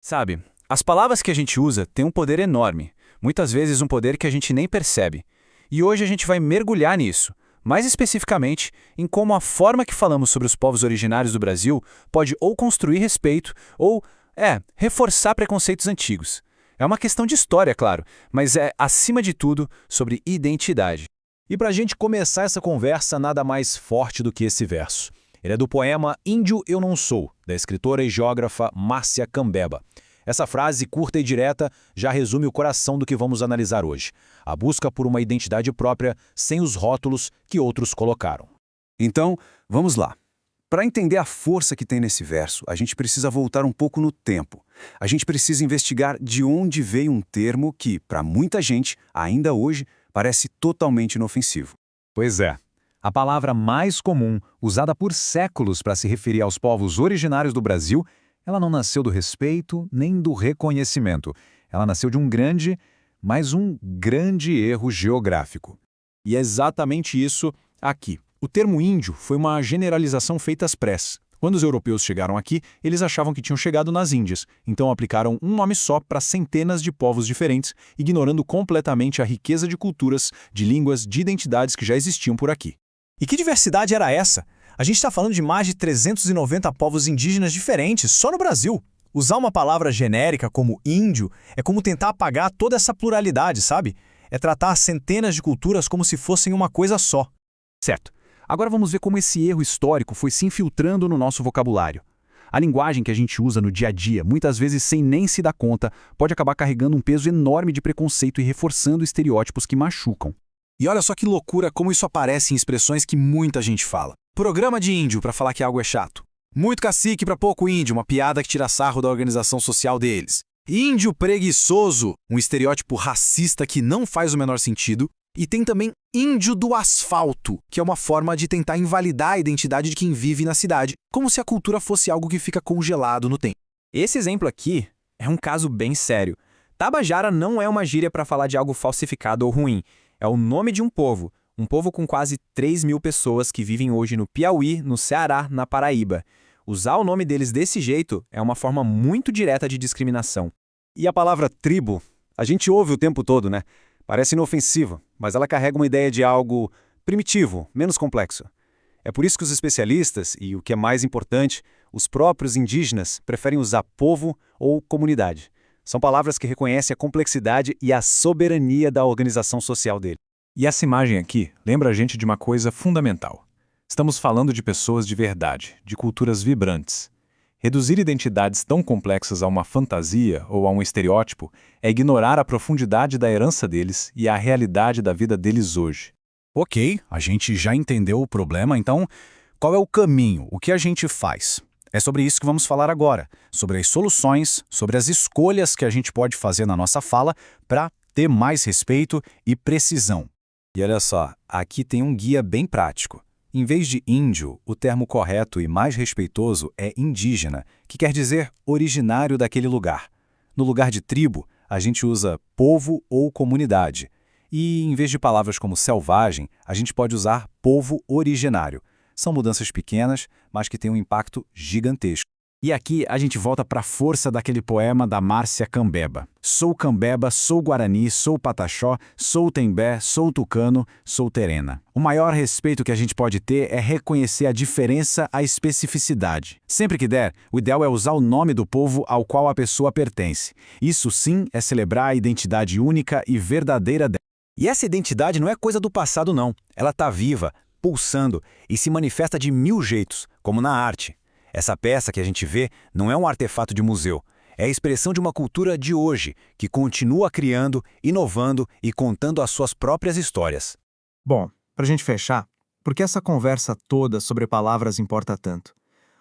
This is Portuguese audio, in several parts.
Sabe, as palavras que a gente usa têm um poder enorme, muitas vezes um poder que a gente nem percebe. E hoje a gente vai mergulhar nisso, mais especificamente em como a forma que falamos sobre os povos originários do Brasil pode ou construir respeito ou, reforçar preconceitos antigos. É uma questão de história, claro, mas é, acima de tudo, sobre identidade. E para a gente começar essa conversa, nada mais forte do que esse verso. Ele é do poema Índio Eu Não Sou, da escritora e geógrafa Márcia Cambeba. Essa frase curta e direta já resume o coração do que vamos analisar hoje. A busca por uma identidade própria sem os rótulos que outros colocaram. Então, vamos lá. Para entender a força que tem nesse verso, a gente precisa voltar um pouco no tempo. A gente precisa investigar de onde veio um termo que, para muita gente, ainda hoje, parece totalmente inofensivo. Pois é. A palavra mais comum, usada por séculos para se referir aos povos originários do Brasil, ela não nasceu do respeito nem do reconhecimento. Ela nasceu de um grande erro geográfico. E é exatamente isso aqui. O termo índio foi uma generalização feita às pressas. Quando os europeus chegaram aqui, eles achavam que tinham chegado nas Índias, então aplicaram um nome só para centenas de povos diferentes, ignorando completamente a riqueza de culturas, de línguas, de identidades que já existiam por aqui. E que diversidade era essa? A gente está falando de mais de 390 povos indígenas diferentes só no Brasil. Usar uma palavra genérica como índio é como tentar apagar toda essa pluralidade, sabe? É tratar centenas de culturas como se fossem uma coisa só. Certo. Agora vamos ver como esse erro histórico foi se infiltrando no nosso vocabulário. A linguagem que a gente usa no dia a dia, muitas vezes sem nem se dar conta, pode acabar carregando um peso enorme de preconceito e reforçando estereótipos que machucam. E olha só que loucura como isso aparece em expressões que muita gente fala. Programa de índio para falar que algo é chato. Muito cacique para pouco índio, uma piada que tira sarro da organização social deles. Índio preguiçoso, um estereótipo racista que não faz o menor sentido. E tem também índio do asfalto, que é uma forma de tentar invalidar a identidade de quem vive na cidade, como se a cultura fosse algo que fica congelado no tempo. Esse exemplo aqui é um caso bem sério. Tabajara não é uma gíria para falar de algo falsificado ou ruim. É o nome de um povo com quase 3.000 pessoas que vivem hoje no Piauí, no Ceará, na Paraíba. Usar o nome deles desse jeito é uma forma muito direta de discriminação. E a palavra tribo, a gente ouve o tempo todo, né? Parece inofensiva, mas ela carrega uma ideia de algo primitivo, menos complexo. É por isso que os especialistas, e o que é mais importante, os próprios indígenas, preferem usar povo ou comunidade. São palavras que reconhecem a complexidade e a soberania da organização social dele. E essa imagem aqui lembra a gente de uma coisa fundamental. Estamos falando de pessoas de verdade, de culturas vibrantes. Reduzir identidades tão complexas a uma fantasia ou a um estereótipo é ignorar a profundidade da herança deles e a realidade da vida deles hoje. Ok, a gente já entendeu o problema, então qual é o caminho? O que a gente faz? É sobre isso que vamos falar agora, sobre as soluções, sobre as escolhas que a gente pode fazer na nossa fala para ter mais respeito e precisão. E olha só, aqui tem um guia bem prático. Em vez de índio, o termo correto e mais respeitoso é indígena, que quer dizer originário daquele lugar. No lugar de tribo, a gente usa povo ou comunidade. E, em vez de palavras como selvagem, a gente pode usar povo originário. São mudanças pequenas, mas que têm um impacto gigantesco. E aqui a gente volta para a força daquele poema da Márcia Cambeba. Sou Cambeba, sou Guarani, sou Pataxó, sou Tembé, sou Tucano, sou Terena. O maior respeito que a gente pode ter é reconhecer a diferença, a especificidade. Sempre que der, o ideal é usar o nome do povo ao qual a pessoa pertence. Isso sim é celebrar a identidade única e verdadeira dela. E essa identidade não é coisa do passado não. Ela está viva, pulsando e se manifesta de 1000 jeitos, como na arte. Essa peça que a gente vê não é um artefato de museu. É a expressão de uma cultura de hoje, que continua criando, inovando e contando as suas próprias histórias. Bom, para a gente fechar, por que essa conversa toda sobre palavras importa tanto?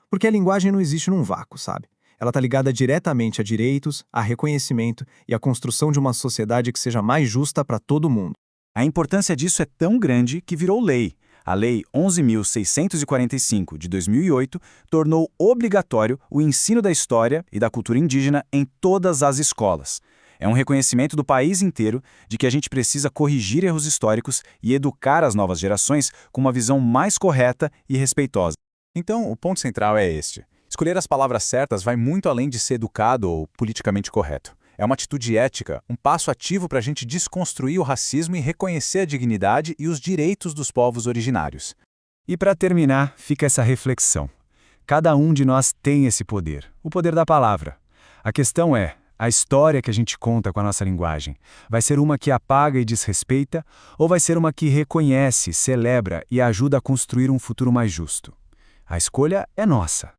Porque a linguagem não existe num vácuo, sabe? Ela está ligada diretamente a direitos, a reconhecimento e a construção de uma sociedade que seja mais justa para todo mundo. A importância disso é tão grande que virou lei. A Lei 11.645, de 2008, tornou obrigatório o ensino da história e da cultura indígena em todas as escolas. É um reconhecimento do país inteiro de que a gente precisa corrigir erros históricos e educar as novas gerações com uma visão mais correta e respeitosa. Então, o ponto central é este. Escolher as palavras certas vai muito além de ser educado ou politicamente correto. É uma atitude ética, um passo ativo para a gente desconstruir o racismo e reconhecer a dignidade e os direitos dos povos originários. E para terminar, fica essa reflexão. Cada um de nós tem esse poder, o poder da palavra. A questão é, a história que a gente conta com a nossa linguagem vai ser uma que apaga e desrespeita, ou vai ser uma que reconhece, celebra e ajuda a construir um futuro mais justo? A escolha é nossa.